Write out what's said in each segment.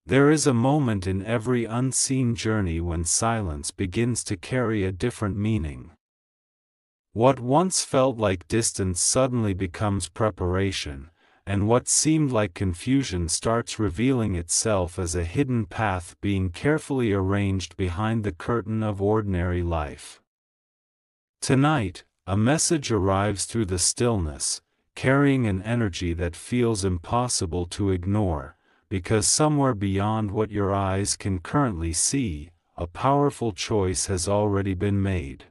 There is a moment in every unseen journey when silence begins to carry a different meaning. What once felt like distance suddenly becomes preparation, and what seemed like confusion starts revealing itself as a hidden path being carefully arranged behind the curtain of ordinary life. Tonight, a message arrives through the stillness, carrying an energy that feels impossible to ignore, because somewhere beyond what your eyes can currently see, a powerful choice has already been made.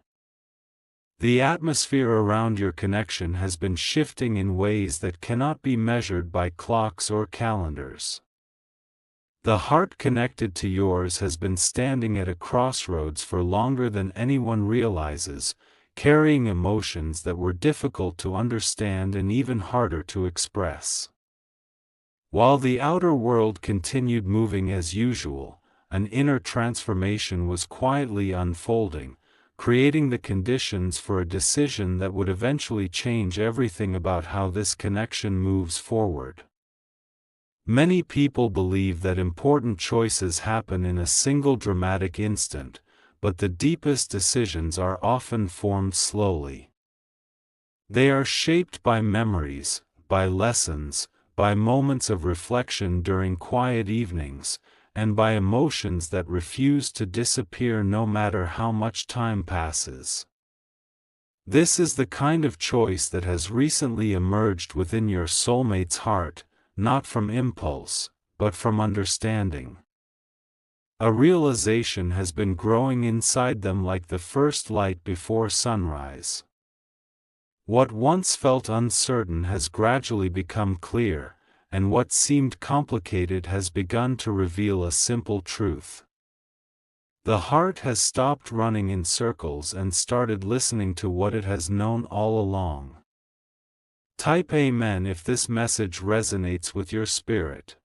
The atmosphere around your connection has been shifting in ways that cannot be measured by clocks or calendars. The heart connected to yours has been standing at a crossroads for longer than anyone realizes, carrying emotions that were difficult to understand and even harder to express. While the outer world continued moving as usual, an inner transformation was quietly unfolding, creating the conditions for a decision that would eventually change everything about how this connection moves forward. Many people believe that important choices happen in a single dramatic instant, but the deepest decisions are often formed slowly. They are shaped by memories, by lessons, by moments of reflection during quiet evenings, and by emotions that refuse to disappear no matter how much time passes. This is the kind of choice that has recently emerged within your soulmate's heart, not from impulse, but from understanding. A realization has been growing inside them like the first light before sunrise. What once felt uncertain has gradually become clear, and what seemed complicated has begun to reveal a simple truth. The heart has stopped running in circles and started listening to what it has known all along. Type Amen if this message resonates with your spirit.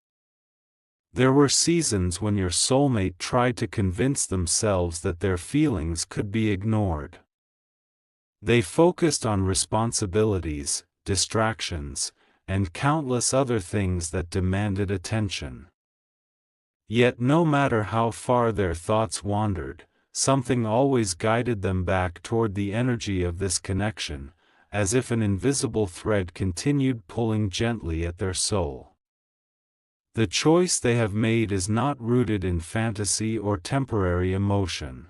There were seasons when your soulmate tried to convince themselves that their feelings could be ignored. They focused on responsibilities, distractions, and countless other things that demanded attention. Yet no matter how far their thoughts wandered, something always guided them back toward the energy of this connection, as if an invisible thread continued pulling gently at their soul. The choice they have made is not rooted in fantasy or temporary emotion.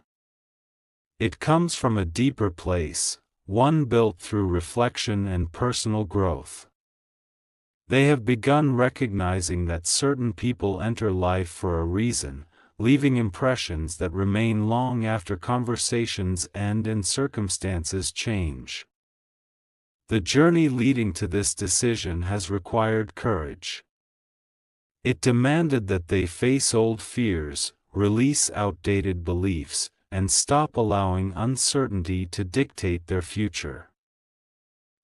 It comes from a deeper place, one built through reflection and personal growth. They have begun recognizing that certain people enter life for a reason, leaving impressions that remain long after conversations end and circumstances change. The journey leading to this decision has required courage. It demanded that they face old fears, release outdated beliefs, and stop allowing uncertainty to dictate their future.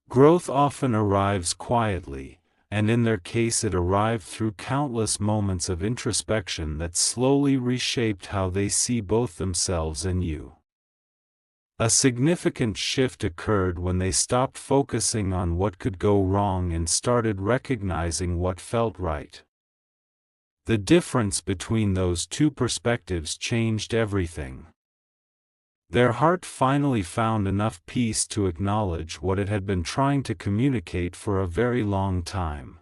Growth often arrives quietly, and in their case it arrived through countless moments of introspection that slowly reshaped how they see both themselves and you. A significant shift occurred when they stopped focusing on what could go wrong and started recognizing what felt right. The difference between those two perspectives changed everything. Their heart finally found enough peace to acknowledge what it had been trying to communicate for a very long time.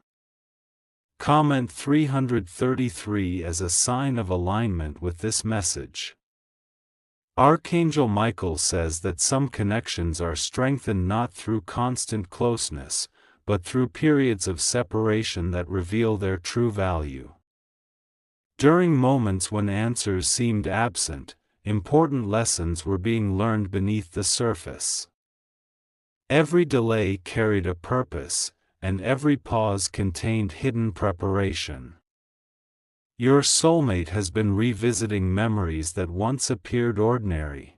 Comment 333 as a sign of alignment with this message. Archangel Michael says that some connections are strengthened not through constant closeness, but through periods of separation that reveal their true value. During moments when answers seemed absent, important lessons were being learned beneath the surface. Every delay carried a purpose, and every pause contained hidden preparation. Your soulmate has been revisiting memories that once appeared ordinary.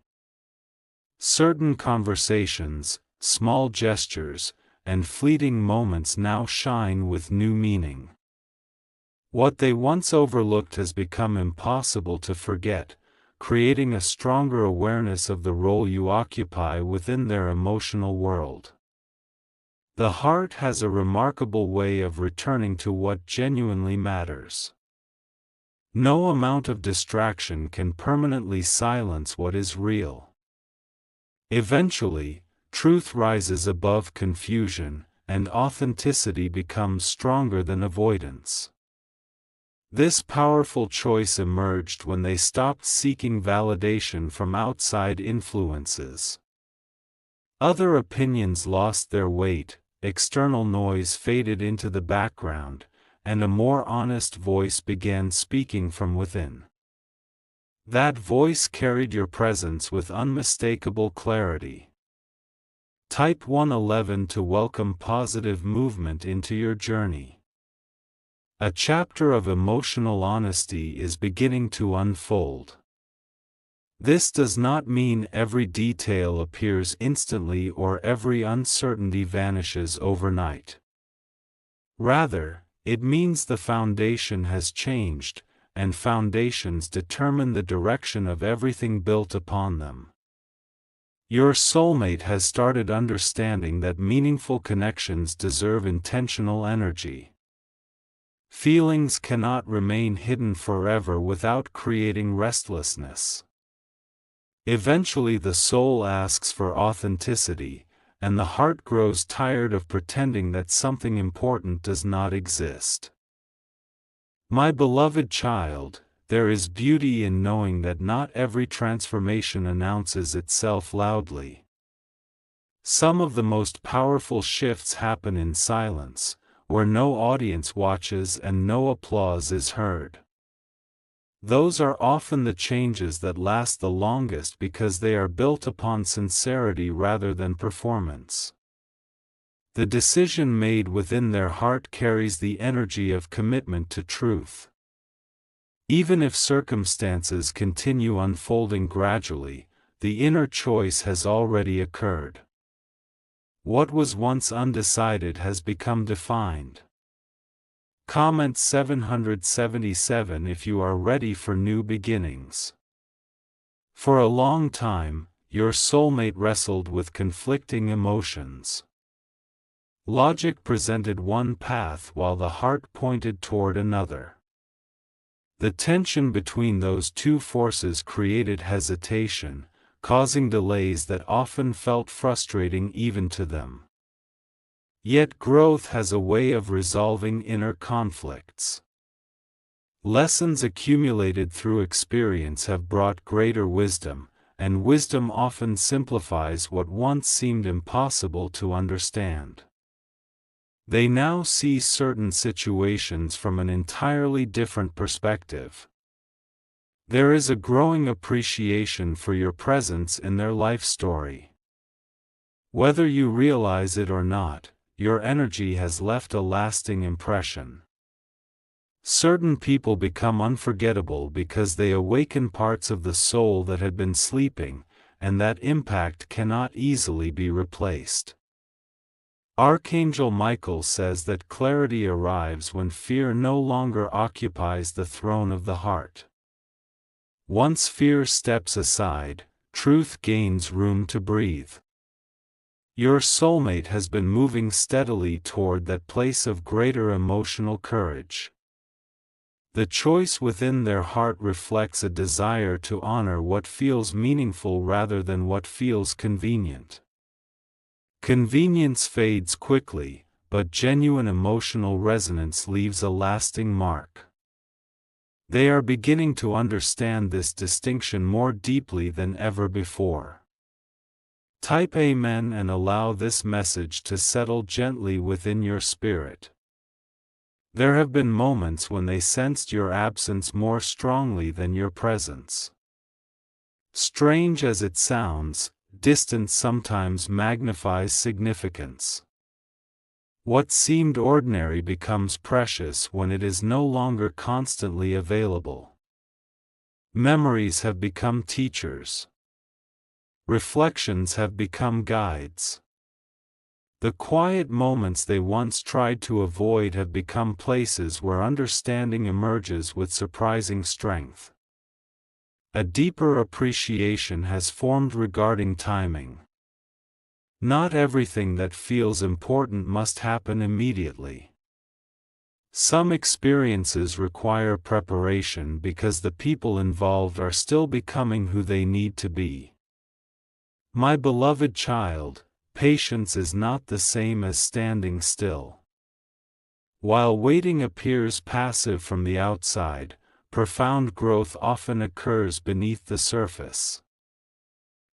Certain conversations, small gestures, and fleeting moments now shine with new meaning. What they once overlooked has become impossible to forget, creating a stronger awareness of the role you occupy within their emotional world. The heart has a remarkable way of returning to what genuinely matters. No amount of distraction can permanently silence what is real. Eventually, truth rises above confusion, and authenticity becomes stronger than avoidance. This powerful choice emerged when they stopped seeking validation from outside influences. Other opinions lost their weight, external noise faded into the background, and a more honest voice began speaking from within. That voice carried your presence with unmistakable clarity. Type 111 to welcome positive movement into your journey. A chapter of emotional honesty is beginning to unfold. This does not mean every detail appears instantly or every uncertainty vanishes overnight. Rather, it means the foundation has changed, and foundations determine the direction of everything built upon them. Your soulmate has started understanding that meaningful connections deserve intentional energy. Feelings cannot remain hidden forever without creating restlessness. Eventually the soul asks for authenticity, and the heart grows tired of pretending that something important does not exist. My beloved child, there is beauty in knowing that not every transformation announces itself loudly. Some of the most powerful shifts happen in silence, where no audience watches and no applause is heard. Those are often the changes that last the longest because they are built upon sincerity rather than performance. The decision made within their heart carries the energy of commitment to truth. Even if circumstances continue unfolding gradually, the inner choice has already occurred. What was once undecided has become defined. Comment 777 if you are ready for new beginnings. For a long time, your soulmate wrestled with conflicting emotions. Logic presented one path while the heart pointed toward another. The tension between those two forces created hesitation, causing delays that often felt frustrating even to them. Yet growth has a way of resolving inner conflicts. Lessons accumulated through experience have brought greater wisdom, and wisdom often simplifies what once seemed impossible to understand. They now see certain situations from an entirely different perspective. There is a growing appreciation for your presence in their life story. Whether you realize it or not, your energy has left a lasting impression. Certain people become unforgettable because they awaken parts of the soul that had been sleeping, and that impact cannot easily be replaced. Archangel Michael says that clarity arrives when fear no longer occupies the throne of the heart. Once fear steps aside, truth gains room to breathe. Your soulmate has been moving steadily toward that place of greater emotional courage. The choice within their heart reflects a desire to honor what feels meaningful rather than what feels convenient. Convenience fades quickly, but genuine emotional resonance leaves a lasting mark. They are beginning to understand this distinction more deeply than ever before. Type Amen and allow this message to settle gently within your spirit. There have been moments when they sensed your absence more strongly than your presence. Strange as it sounds, distance sometimes magnifies significance. What seemed ordinary becomes precious when it is no longer constantly available. Memories have become teachers. Reflections have become guides. The quiet moments they once tried to avoid have become places where understanding emerges with surprising strength. A deeper appreciation has formed regarding timing. Not everything that feels important must happen immediately. Some experiences require preparation because the people involved are still becoming who they need to be. My beloved child, patience is not the same as standing still. While waiting appears passive from the outside, profound growth often occurs beneath the surface.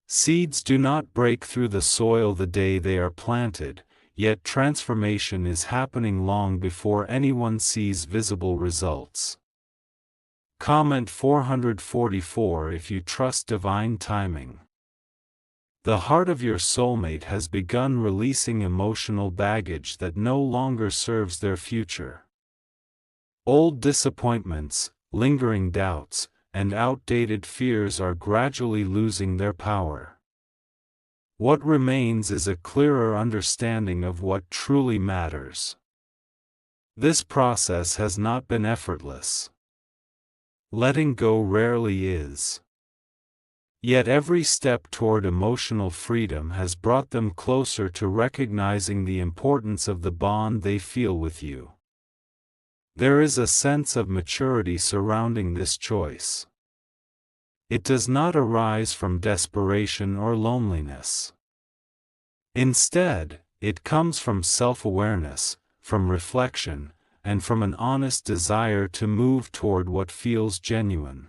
Seeds do not break through the soil the day they are planted, yet transformation is happening long before anyone sees visible results. Comment 444 if you trust divine timing. The heart of your soulmate has begun releasing emotional baggage that no longer serves their future. Old disappointments, lingering doubts, and outdated fears are gradually losing their power. What remains is a clearer understanding of what truly matters. This process has not been effortless. Letting go rarely is. Yet every step toward emotional freedom has brought them closer to recognizing the importance of the bond they feel with you. There is a sense of maturity surrounding this choice. It does not arise from desperation or loneliness. Instead, it comes from self-awareness, from reflection, and from an honest desire to move toward what feels genuine.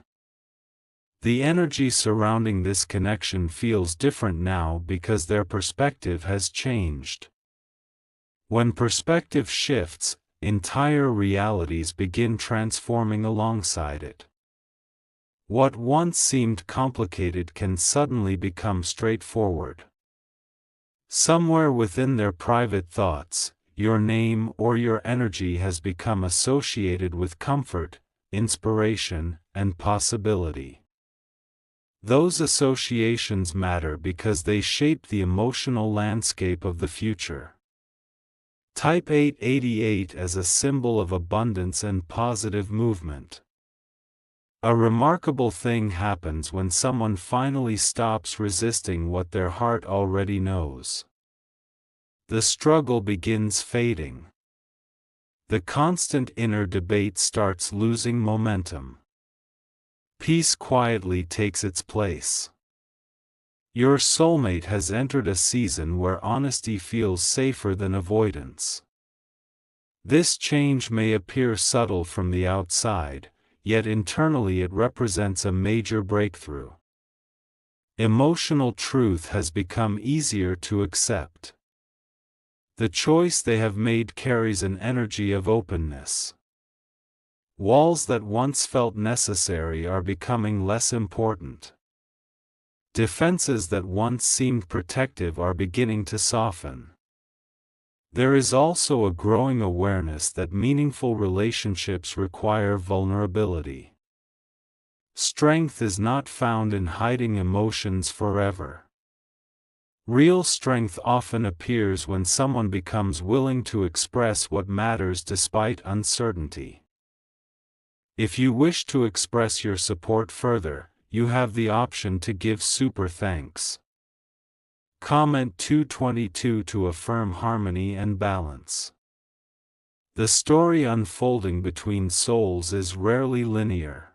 The energy surrounding this connection feels different now because their perspective has changed. When perspective shifts, entire realities begin transforming alongside it. What once seemed complicated can suddenly become straightforward. Somewhere within their private thoughts, your name or your energy has become associated with comfort, inspiration, and possibility. Those associations matter because they shape the emotional landscape of the future. Type 888 as a symbol of abundance and positive movement. A remarkable thing happens when someone finally stops resisting what their heart already knows. The struggle begins fading. The constant inner debate starts losing momentum. Peace quietly takes its place. Your soulmate has entered a season where honesty feels safer than avoidance. This change may appear subtle from the outside, yet internally it represents a major breakthrough. Emotional truth has become easier to accept. The choice they have made carries an energy of openness. Walls that once felt necessary are becoming less important. Defenses that once seemed protective are beginning to soften. There is also a growing awareness that meaningful relationships require vulnerability. Strength is not found in hiding emotions forever. Real strength often appears when someone becomes willing to express what matters despite uncertainty. If you wish to express your support further, you have the option to give super thanks. Comment 222 to affirm harmony and balance. The story unfolding between souls is rarely linear.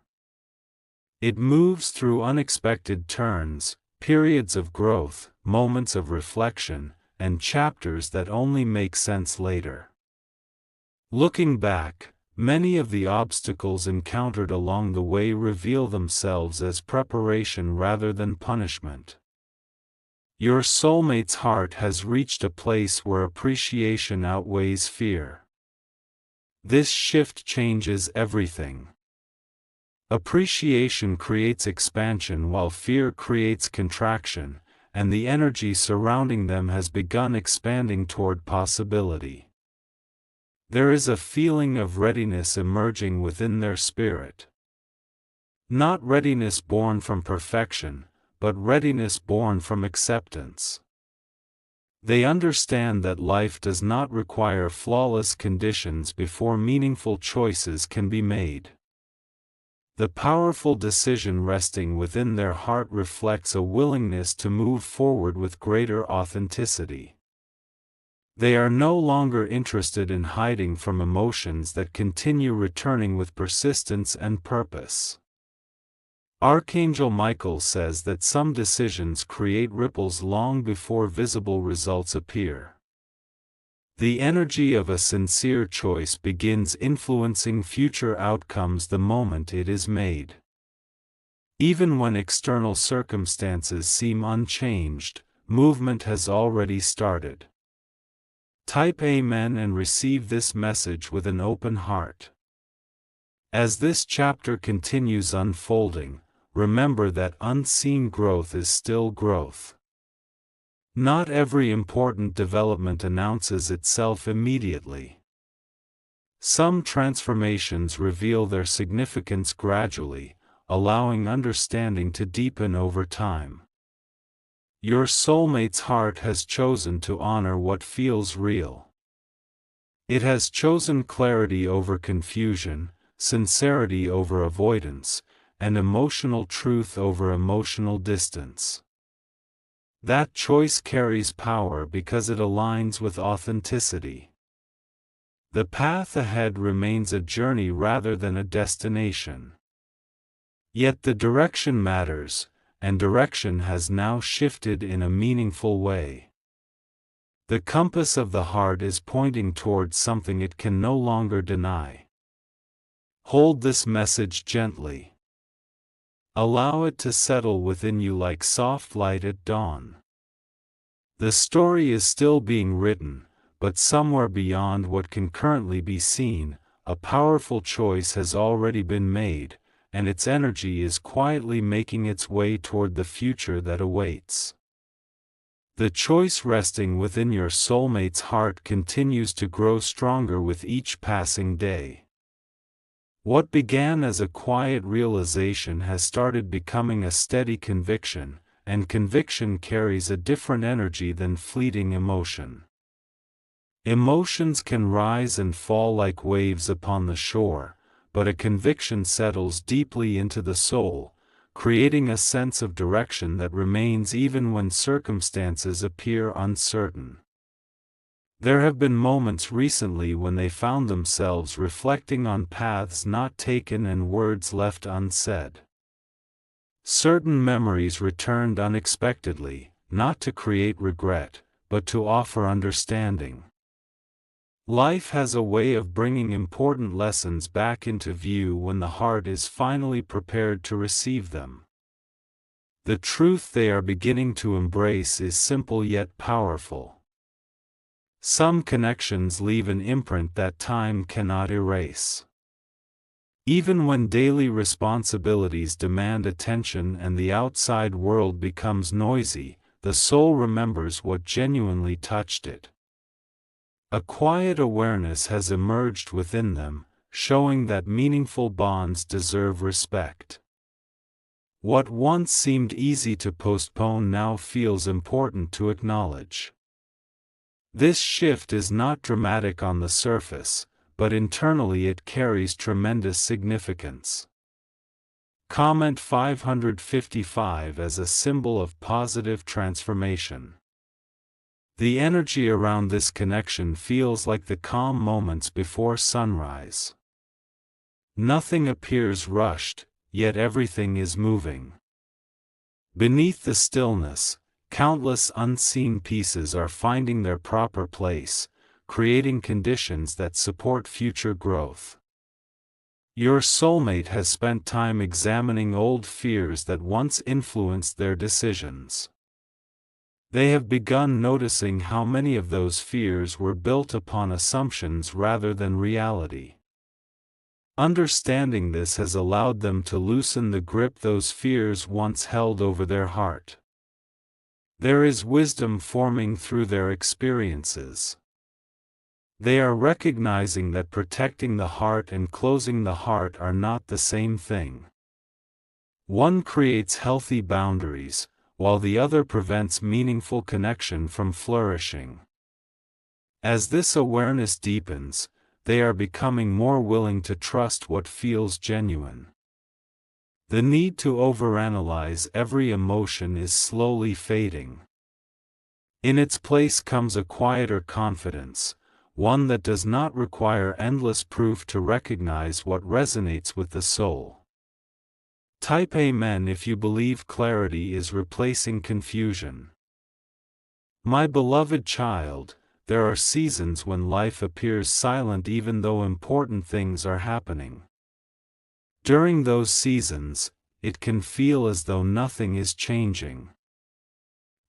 It moves through unexpected turns, periods of growth, moments of reflection, and chapters that only make sense later. Looking back, many of the obstacles encountered along the way reveal themselves as preparation rather than punishment. Your soulmate's heart has reached a place where appreciation outweighs fear. This shift changes everything. Appreciation creates expansion while fear creates contraction, and the energy surrounding them has begun expanding toward possibility. There is a feeling of readiness emerging within their spirit. Not readiness born from perfection, but readiness born from acceptance. They understand that life does not require flawless conditions before meaningful choices can be made. The powerful decision resting within their heart reflects a willingness to move forward with greater authenticity. They are no longer interested in hiding from emotions that continue returning with persistence and purpose. Archangel Michael says that some decisions create ripples long before visible results appear. The energy of a sincere choice begins influencing future outcomes the moment it is made. Even when external circumstances seem unchanged, movement has already started. Type Amen and receive this message with an open heart. As this chapter continues unfolding, remember that unseen growth is still growth. Not every important development announces itself immediately. Some transformations reveal their significance gradually, allowing understanding to deepen over time. Your soulmate's heart has chosen to honor what feels real. It has chosen clarity over confusion, sincerity over avoidance, and emotional truth over emotional distance. That choice carries power because it aligns with authenticity. The path ahead remains a journey rather than a destination. Yet the direction matters, and direction has now shifted in a meaningful way. The compass of the heart is pointing towards something it can no longer deny. Hold this message gently. Allow it to settle within you like soft light at dawn. The story is still being written, but somewhere beyond what can currently be seen, a powerful choice has already been made, and its energy is quietly making its way toward the future that awaits. The choice resting within your soulmate's heart continues to grow stronger with each passing day. What began as a quiet realization has started becoming a steady conviction, and conviction carries a different energy than fleeting emotion. Emotions can rise and fall like waves upon the shore, but a conviction settles deeply into the soul, creating a sense of direction that remains even when circumstances appear uncertain. There have been moments recently when they found themselves reflecting on paths not taken and words left unsaid. Certain memories returned unexpectedly, not to create regret, but to offer understanding. Life has a way of bringing important lessons back into view when the heart is finally prepared to receive them. The truth they are beginning to embrace is simple yet powerful. Some connections leave an imprint that time cannot erase. Even when daily responsibilities demand attention and the outside world becomes noisy, the soul remembers what genuinely touched it. A quiet awareness has emerged within them, showing that meaningful bonds deserve respect. What once seemed easy to postpone now feels important to acknowledge. This shift is not dramatic on the surface, but internally it carries tremendous significance. Comment 555 as a symbol of positive transformation. The energy around this connection feels like the calm moments before sunrise. Nothing appears rushed, yet everything is moving. Beneath the stillness, countless unseen pieces are finding their proper place, creating conditions that support future growth. Your soulmate has spent time examining old fears that once influenced their decisions. They have begun noticing how many of those fears were built upon assumptions rather than reality. Understanding this has allowed them to loosen the grip those fears once held over their heart. There is wisdom forming through their experiences. They are recognizing that protecting the heart and closing the heart are not the same thing. One creates healthy boundaries, while the other prevents meaningful connection from flourishing. As this awareness deepens, they are becoming more willing to trust what feels genuine. The need to overanalyze every emotion is slowly fading. In its place comes a quieter confidence, one that does not require endless proof to recognize what resonates with the soul. Type Amen if you believe clarity is replacing confusion. My beloved child, there are seasons when life appears silent even though important things are happening. During those seasons, it can feel as though nothing is changing.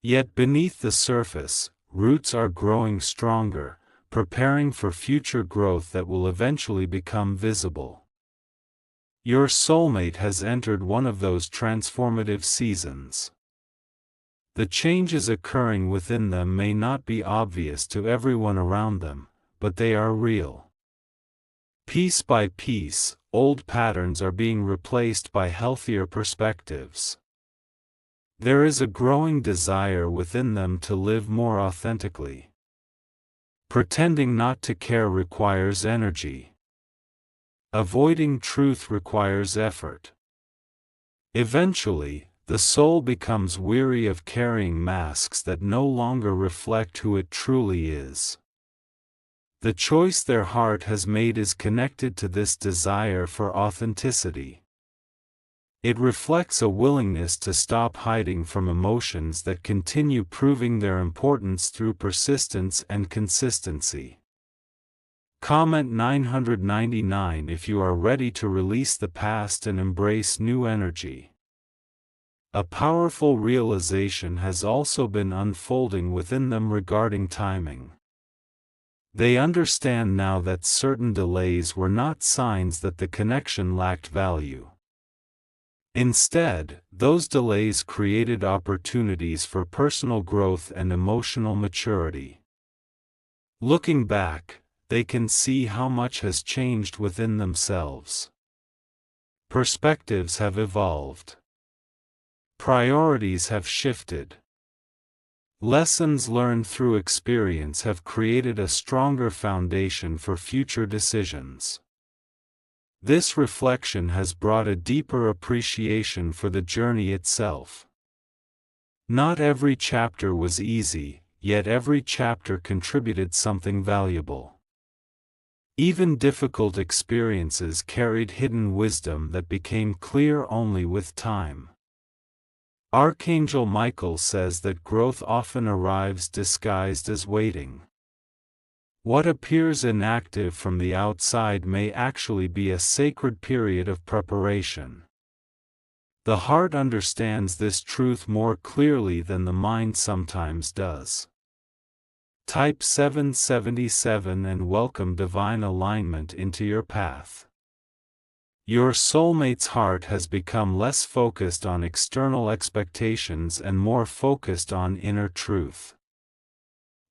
Yet beneath the surface, roots are growing stronger, preparing for future growth that will eventually become visible. Your soulmate has entered one of those transformative seasons. The changes occurring within them may not be obvious to everyone around them, but they are real. Piece by piece, old patterns are being replaced by healthier perspectives. There is a growing desire within them to live more authentically. Pretending not to care requires energy. Avoiding truth requires effort. Eventually, the soul becomes weary of carrying masks that no longer reflect who it truly is. The choice their heart has made is connected to this desire for authenticity. It reflects a willingness to stop hiding from emotions that continue proving their importance through persistence and consistency. Comment 999 if you are ready to release the past and embrace new energy. A powerful realization has also been unfolding within them regarding timing. They understand now that certain delays were not signs that the connection lacked value. Instead, those delays created opportunities for personal growth and emotional maturity. Looking back, they can see how much has changed within themselves. Perspectives have evolved. Priorities have shifted. Lessons learned through experience have created a stronger foundation for future decisions. This reflection has brought a deeper appreciation for the journey itself. Not every chapter was easy, yet every chapter contributed something valuable. Even difficult experiences carried hidden wisdom that became clear only with time. Archangel Michael says that growth often arrives disguised as waiting. What appears inactive from the outside may actually be a sacred period of preparation. The heart understands this truth more clearly than the mind sometimes does. Type 777 and welcome divine alignment into your path. Your soulmate's heart has become less focused on external expectations and more focused on inner truth.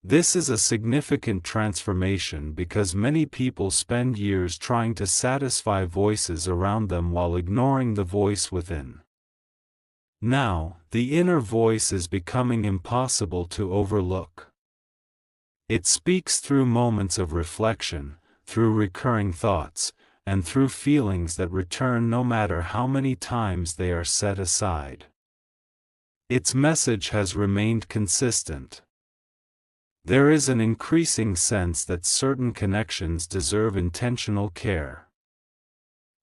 This is a significant transformation because many people spend years trying to satisfy voices around them while ignoring the voice within. Now, the inner voice is becoming impossible to overlook. It speaks through moments of reflection, through recurring thoughts, and through feelings that return no matter how many times they are set aside. Its message has remained consistent. There is an increasing sense that certain connections deserve intentional care.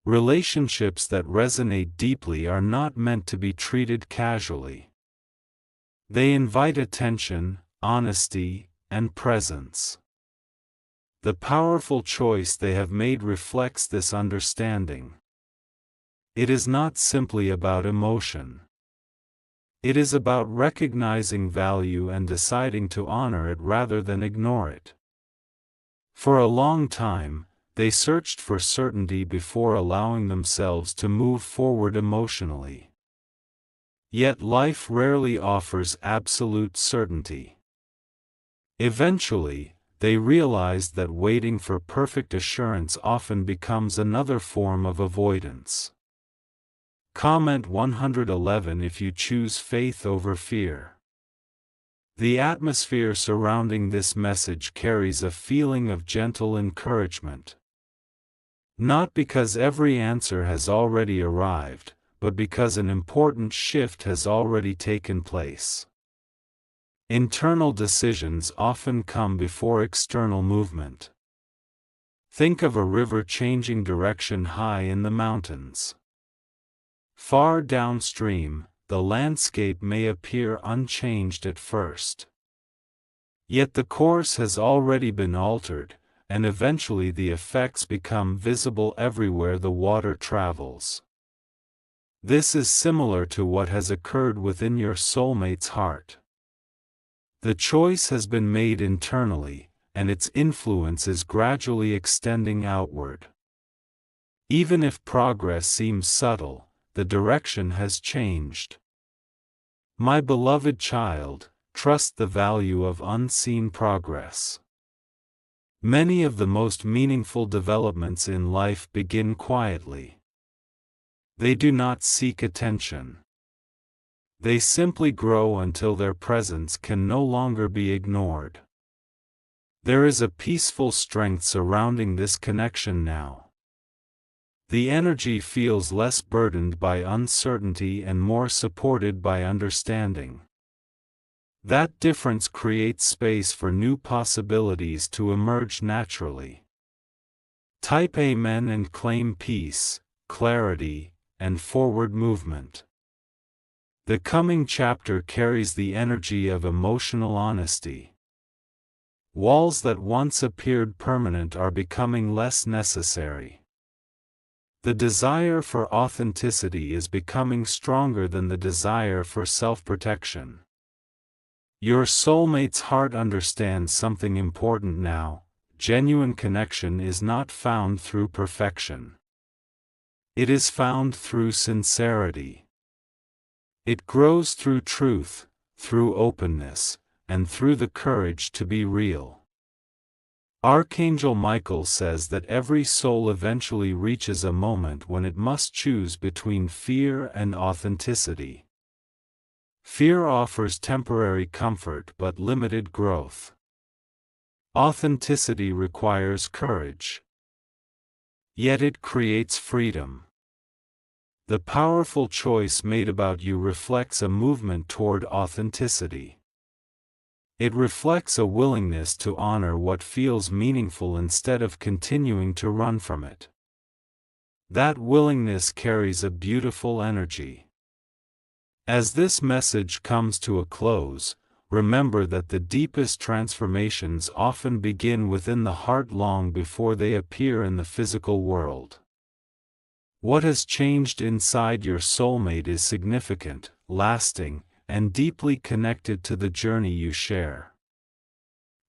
Relationships that resonate deeply are not meant to be treated casually. They invite attention, honesty, and presence. The powerful choice they have made reflects this understanding. It is not simply about emotion. It is about recognizing value and deciding to honor it rather than ignore it. For a long time, they searched for certainty before allowing themselves to move forward emotionally. Yet life rarely offers absolute certainty. Eventually, they realized that waiting for perfect assurance often becomes another form of avoidance. Comment 111 if you choose faith over fear. The atmosphere surrounding this message carries a feeling of gentle encouragement. Not because every answer has already arrived, but because an important shift has already taken place. Internal decisions often come before external movement. Think of a river changing direction high in the mountains. Far downstream, the landscape may appear unchanged at first. Yet the course has already been altered, and eventually the effects become visible everywhere the water travels. This is similar to what has occurred within your soulmate's heart. The choice has been made internally, and its influence is gradually extending outward. Even if progress seems subtle, the direction has changed. My beloved child, trust the value of unseen progress. Many of the most meaningful developments in life begin quietly. They do not seek attention. They simply grow until their presence can no longer be ignored. There is a peaceful strength surrounding this connection now. The energy feels less burdened by uncertainty and more supported by understanding. That difference creates space for new possibilities to emerge naturally. Type Amen and claim peace, clarity, and forward movement. The coming chapter carries the energy of emotional honesty. Walls that once appeared permanent are becoming less necessary. The desire for authenticity is becoming stronger than the desire for self-protection. Your soulmate's heart understands something important now: genuine connection is not found through perfection. It is found through sincerity. It grows through truth, through openness, and through the courage to be real. Archangel Michael says that every soul eventually reaches a moment when it must choose between fear and authenticity. Fear offers temporary comfort but limited growth. Authenticity requires courage. Yet it creates freedom. The powerful choice made about you reflects a movement toward authenticity. It reflects a willingness to honor what feels meaningful instead of continuing to run from it. That willingness carries a beautiful energy. As this message comes to a close, remember that the deepest transformations often begin within the heart long before they appear in the physical world. What has changed inside your soulmate is significant, lasting, and deeply connected to the journey you share.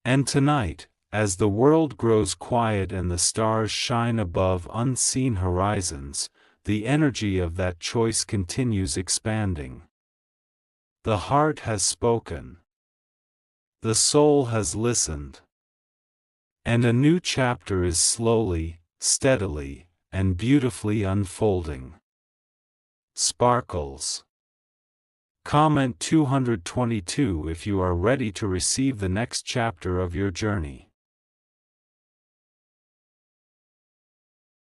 And tonight, as the world grows quiet and the stars shine above unseen horizons, the energy of that choice continues expanding. The heart has spoken. The soul has listened. And a new chapter is slowly, steadily, and beautifully unfolding. Sparkles. Comment 222 if you are ready to receive the next chapter of your journey.